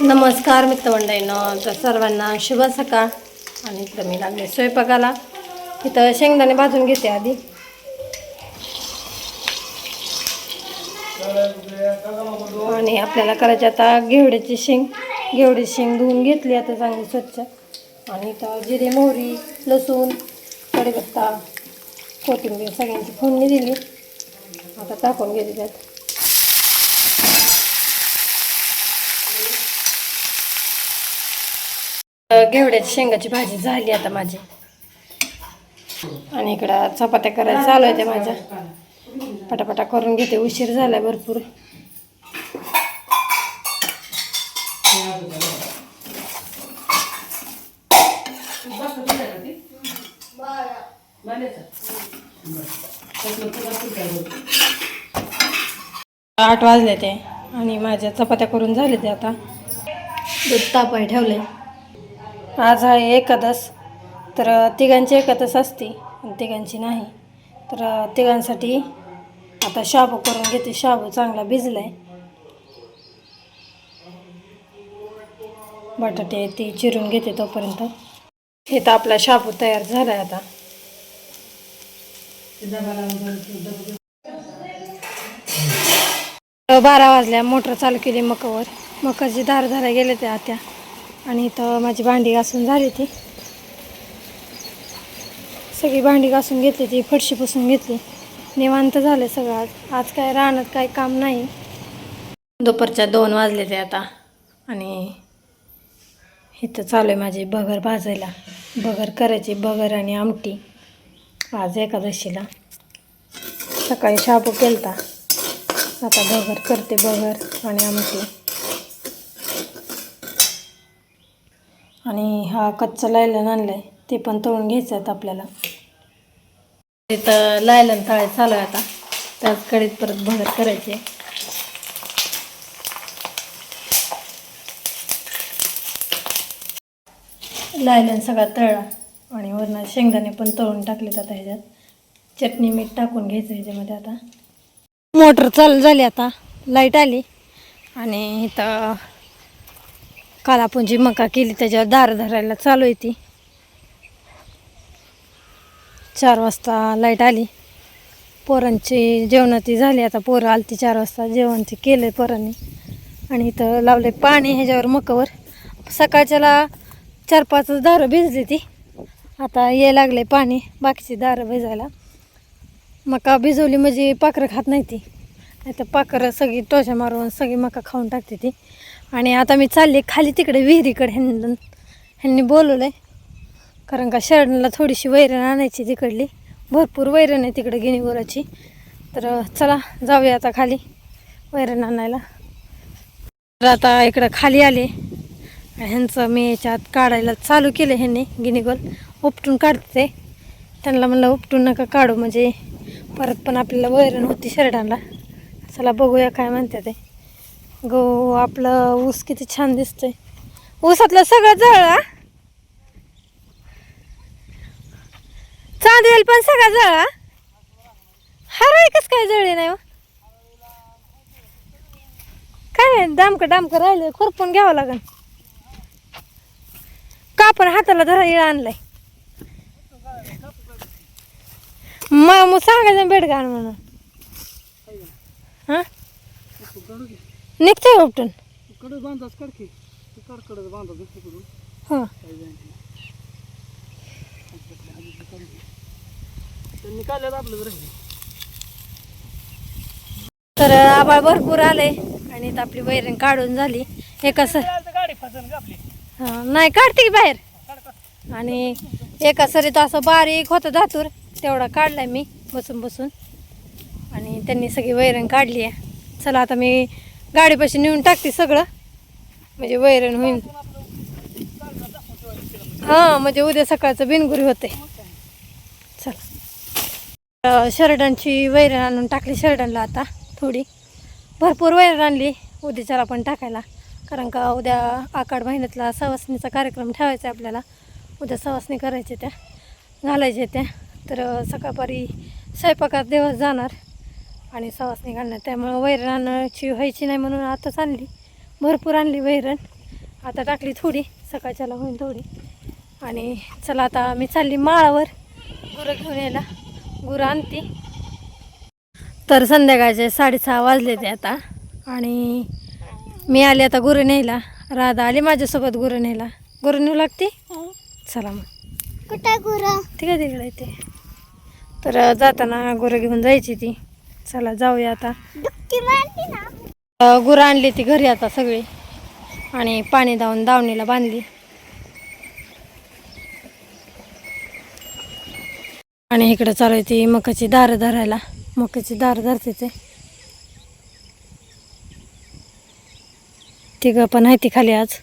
नमस्कार मित्रमंडळींनो, तर सर्वांना शुभ सकाळ. आणि इकडं मी लागले स्वयंपाकाला. इथं शेंगदाणे भाजून घेते आधी. आणि आपल्याला करायचे आता घेवड्याची शेंग धुवून घेतली आता चांगली स्वच्छ. आणि इथं जिरे, मोहरी, लसूण, कढीपत्ता, कोथिंबीर सगळ्यांची फोडणी दिली. आता टाकून घेते त्यात. घेवड्याची शेंगाची भाजी झाली आता माझी. आणि इकडं चपात्या करायला चालू आहे त्या माझ्या. पटापटा करून घेते, उशीर झालाय भरपूर. आठ वाजले ते आणि माझ्या चपात्या करून झाले ते. आता दूध तापाय ठेवले. आज आहे एकादश, तर तिघांची एकादश असते आणि तिघांची नाही. तर तिघांसाठी आता शाबू करून घेते. शाबू चांगला भिजलाय. बटाटे ती चिरून घेते तोपर्यंत. हे तर आपला शाबू तयार झालाय आता. 12 वाजल्या. मोटर चालू केली मकावर. मकाची धार धरायला गेले ते आत्या. आणि इथं माझी भांडी घासून झाली ती. सगळी भांडी घासून घेतली ती, फरशी पुसून घेतली. निवांत झाले सगळं. आज काय रानात काही काम नाही. दुपारच्या 2 वाजले ते आता. आणि इथं चालू आहे माझी बगर भाजायला. बगर करायची, बगर आणि आमटी आज एकादशीला. सकाळी शाबू केलता, आता बगर करते. बगर आणि आमटी. आणि हा कच्चा लायलन आणलाय, ते पण तळून घ्यायचं आहे आपल्याला. इथं लायलन तळाय चालू आहे आता. त्याच कढईत परत बगर करायचे. लायलन सगळा तळला आणि वरनं शेंगदाणे पण तळून टाकलेत आता ह्याच्यात. चटणी मीठ टाकून घ्यायचं ह्याच्यामध्ये. आता मोटर चालू झाली, आता लाईट आली. आणि इथं काल आपण जी मका केली त्याच्यावर दार धरायला चालू आहे ती. 4 वाजता लाईट आली. पोरांची जेवणाची झाली आता. पोरं आली ती 4 वाजता. जेवण ते केलं पोरांनी. आणि इथं लावले पाणी ह्याच्यावर मकावर. सकाळच्याला 4-5 दारं भिजली ती. आता ये लागले पाणी बाकीची दारं भिजायला. मका भिजवली म्हणजे पाखरं खात नाही ती. नाही तर पाखरं सगळी टोचा मारून सगळी मका खाऊन टाकते ती. आणि आता मी चालले खाली तिकडे विहिरीकडे. ह्यांनी बोलवलं आहे, कारण का शरणला थोडीशी वैरण आणायची तिकडली. भरपूर वैरण आहे तिकडे गिनीगोराची. तर चला जाऊया आता खाली वैरण आणायला. तर आता इकडं खाली आले. ह्यांचं मी याच्यात काढायला चालू केलं. ह्यांनी गिनीगोल उपटून काढते. त्यांना म्हणलं उपटून नका काढू, म्हणजे परत पण आपल्याला वैरण होती शरडांना. चला बघूया काय म्हणते ते. गो आपलं ऊस किती छान दिसतंय. ऊसातलं सगळं जळा. चांदवेल पण सगळा जळा. हरळ कस काय जळले नाही? काय नाही, डामकं राहिलं. खुरपून घ्यावं लागेल. का पण हाताला धरा इळा आणलाय. मग सांगायचं बेड घाल म्हणून. हां निघतंय उपटून. हां तर आबाळ भरपूर आले. आणि इथं आपली वैरण काढून झाली. हे कसं नाही काढते की बाहेर. आणि एका सरीत असं बारीक होतं धातूर, तेवढा काढलाय मी बसून. आणि त्यांनी सगळी वैरण काढली आहे. चला आता मी गाडीपाशी नेऊन टाकते सगळं, म्हणजे वैरण होईल. हां म्हणजे उद्या सकाळचं बिनगुरी होते. चला शरडांची वैरण आणून टाकली शरडांना. आता थोडी भरपूर वैरण आणली उद्याच्याला पण टाकायला. कारण का उद्या आषाढ महिन्यातला सवासणीचा कार्यक्रम ठेवायचा आहे आपल्याला. उद्या सवासणी करायचे, त्या घालायचे त्या. तर सकाळपारी स्वयंपाकात दिवस जाणार आणि सवासणी घालणार. त्यामुळं वैरण आणायची व्हायची नाही म्हणून आताच आणली. भरपूर आणली वैरण. आता टाकली थोडी, सकाळच्याला होईल थोडी. आणि चला आता मी चालली माळावर गुरं घेऊन यायला, गुरं आणते. तर संध्याकाळचे 6:30 वाजले ते आता. आणि मी आले आता गुरं न्यायला. राधा आली माझ्यासोबत गुरं न्यायला. गुरं नेऊ लागते, चला मग. कुठे गुरं? ठीक आहे, तिकडे येते. तर जाताना गुरं घेऊन जायची ती. चला जाऊया आता. गुरं आणली ती घरी आता सगळी, आणि पाणी दावून दावणीला बांधली. आणि इकडे चालू आहे ती मकाची दारं धरायला. मकाची दार धरते ते. तिघं पण आहे ती खाली आज.